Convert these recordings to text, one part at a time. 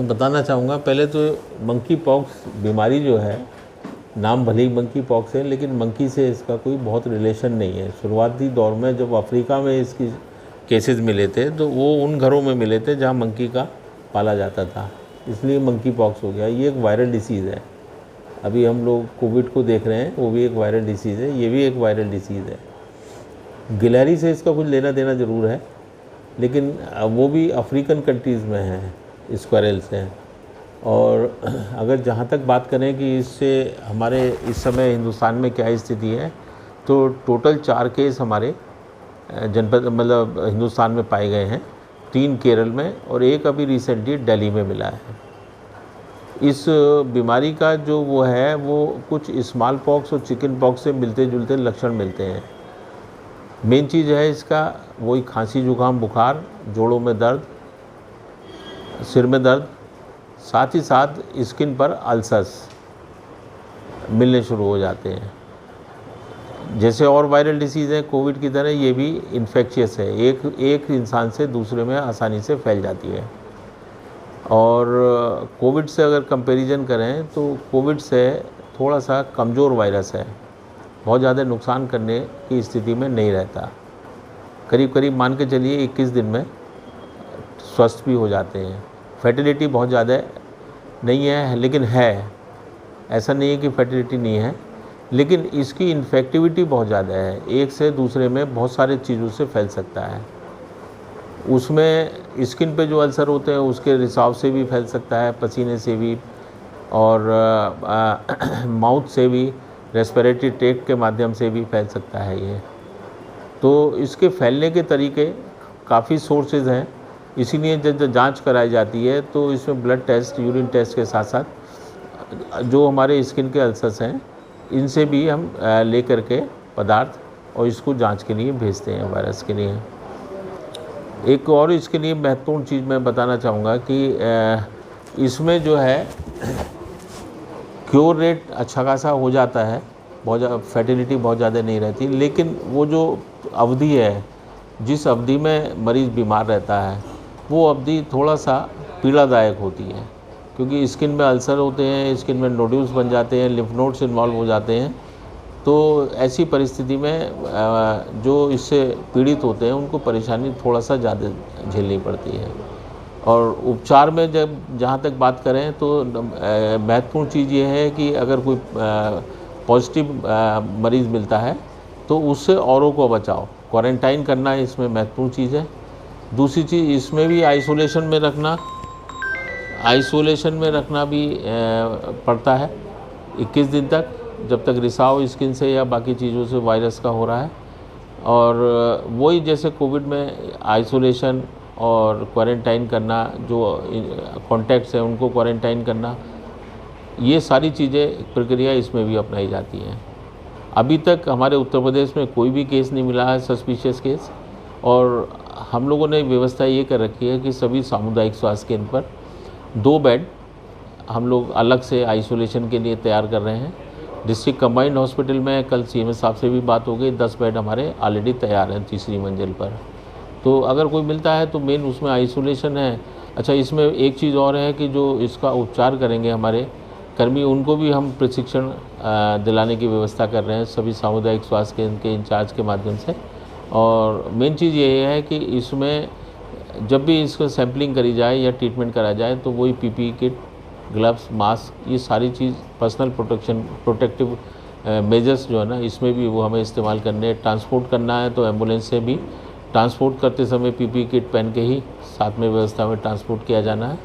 बताना चाहूँगा, पहले तो मंकी पॉक्स बीमारी जो है, नाम भले ही मंकी पॉक्स है लेकिन मंकी से इसका कोई बहुत रिलेशन नहीं है। शुरुआती दौर में जब अफ्रीका में इसकी केसेस मिले थे तो वो उन घरों में मिले थे जहाँ मंकी का पाला जाता था, इसलिए मंकी पॉक्स हो गया। ये एक वायरल डिसीज़ है। अभी हम लोग कोविड को देख रहे हैं, वो भी एक वायरल डिसीज़ है, ये भी एक वायरल डिसीज़ है। गिलहरी से इसका कुछ लेना देना ज़रूर है, लेकिन वो भी अफ्रीकन कंट्रीज़ में है, स्क्वायरल से। और अगर जहाँ तक बात करें कि इससे हमारे इस समय हिंदुस्तान में क्या स्थिति है, तो टोटल 4 केस हमारे जनपद मतलब हिंदुस्तान में पाए गए हैं, 3 केरल में और 1 अभी रिसेंटली दिल्ली में मिला है। इस बीमारी का जो वो है वो कुछ स्मॉल पॉक्स और चिकन पॉक्स से मिलते जुलते लक्षण मिलते हैं। मेन चीज़ है इसका वही खांसी, जुकाम, बुखार, जोड़ों में दर्द, सिर में दर्द, साथ ही साथ स्किन पर अल्सर्स मिलने शुरू हो जाते हैं। जैसे और वायरल डिसीज़ है कोविड की तरह ये भी इन्फेक्शियस है, एक इंसान से दूसरे में आसानी से फैल जाती है। और कोविड से अगर कंपैरिजन करें तो कोविड से थोड़ा सा कमज़ोर वायरस है, बहुत ज़्यादा नुकसान करने की स्थिति में नहीं रहता। करीब करीब मान के चलिए 21 दिन में स्वस्थ भी हो जाते हैं। फर्टिलिटी बहुत ज़्यादा नहीं है, लेकिन है, ऐसा नहीं है कि फर्टिलिटी नहीं है, लेकिन इसकी इन्फेक्टिविटी बहुत ज़्यादा है, एक से दूसरे में बहुत सारे चीज़ों से फैल सकता है। उसमें स्किन पे जो अल्सर होते हैं उसके रिसाव से भी फैल सकता है, पसीने से भी, और माउथ से भी, रेस्पिरेटरी ट्रैक्ट के माध्यम से भी फैल सकता है ये। तो इसके फैलने के तरीके काफ़ी सोर्सेज हैं, इसीलिए जब जांच कराई जाती है तो इसमें ब्लड टेस्ट, यूरिन टेस्ट के साथ साथ जो हमारे स्किन के अल्सर्स हैं इनसे भी हम ले करके पदार्थ और इसको जांच के लिए भेजते हैं वायरस के लिए। एक और इसके लिए महत्वपूर्ण चीज़ मैं बताना चाहूँगा कि इसमें जो है क्योर रेट अच्छा खासा हो जाता है, बहुत ज़्यादा फर्टिलिटी बहुत ज़्यादा नहीं रहती, लेकिन वो जो अवधि है, जिस अवधि में मरीज़ बीमार रहता है वो अवधि थोड़ा सा पीड़ादायक होती है, क्योंकि स्किन में अल्सर होते हैं, स्किन में नोड्यूल्स बन जाते हैं, लिम्फ नोड्स इन्वॉल्व हो जाते हैं। तो ऐसी परिस्थिति में जो इससे पीड़ित होते हैं उनको परेशानी थोड़ा सा ज़्यादा झेलनी पड़ती है। और उपचार में जब जहाँ तक बात करें तो महत्वपूर्ण चीज़ ये है कि अगर कोई पॉजिटिव मरीज़ मिलता है तो उससे औरों को बचाओ, क्वारंटाइन करना इसमें महत्वपूर्ण चीज़ है। दूसरी चीज़ इसमें भी आइसोलेशन में रखना भी पड़ता है 21 दिन तक, जब तक रिसाव स्किन से या बाकी चीज़ों से वायरस का हो रहा है। और वही जैसे कोविड में आइसोलेशन और क्वारंटाइन करना, जो कॉन्टैक्ट्स हैं उनको क्वारंटाइन करना, ये सारी चीज़ें प्रक्रिया इसमें भी अपनाई जाती हैं। अभी तक हमारे उत्तर प्रदेश में कोई भी केस नहीं मिला है सस्पिशियस केस, और हम लोगों ने व्यवस्था ये कर रखी है कि सभी सामुदायिक स्वास्थ्य केंद्र पर 2 बेड हम लोग अलग से आइसोलेशन के लिए तैयार कर रहे हैं। डिस्ट्रिक्ट कंबाइंड हॉस्पिटल में कल सीएमएस साहब से भी बात हो गई, 10 बेड हमारे ऑलरेडी तैयार हैं 3री मंजिल पर। तो अगर कोई मिलता है तो मेन उसमें आइसोलेशन है। अच्छा, इसमें एक चीज़ और है कि जो इसका उपचार करेंगे हमारे कर्मी, उनको भी हम प्रशिक्षण दिलाने की व्यवस्था कर रहे हैं सभी सामुदायिक स्वास्थ्य केंद्र के इंचार्ज के माध्यम से। और मेन चीज़ ये है कि इसमें जब भी इसको सैम्पलिंग करी जाए या ट्रीटमेंट करा जाए तो वही पीपीई किट, ग्लव्स, मास्क, ये सारी चीज़ पर्सनल प्रोटेक्टिव मेजर्स जो है ना, इसमें भी वो हमें इस्तेमाल करने हैं। ट्रांसपोर्ट करना है तो एम्बुलेंस से भी ट्रांसपोर्ट करते समय पीपीई किट पहन के ही साथ में व्यवस्था में ट्रांसपोर्ट किया जाना है।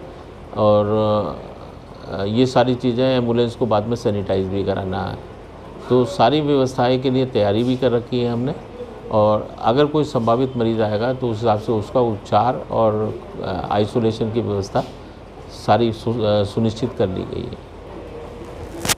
और ये सारी चीज़ें एम्बुलेंस को बाद में सैनिटाइज भी कराना है। तो सारी व्यवस्थाएं के लिए तैयारी भी कर रखी है हमने, और अगर कोई संभावित मरीज़ आएगा तो उस हिसाब से उसका उपचार और आइसोलेशन की व्यवस्था सारी सुनिश्चित कर ली गई है।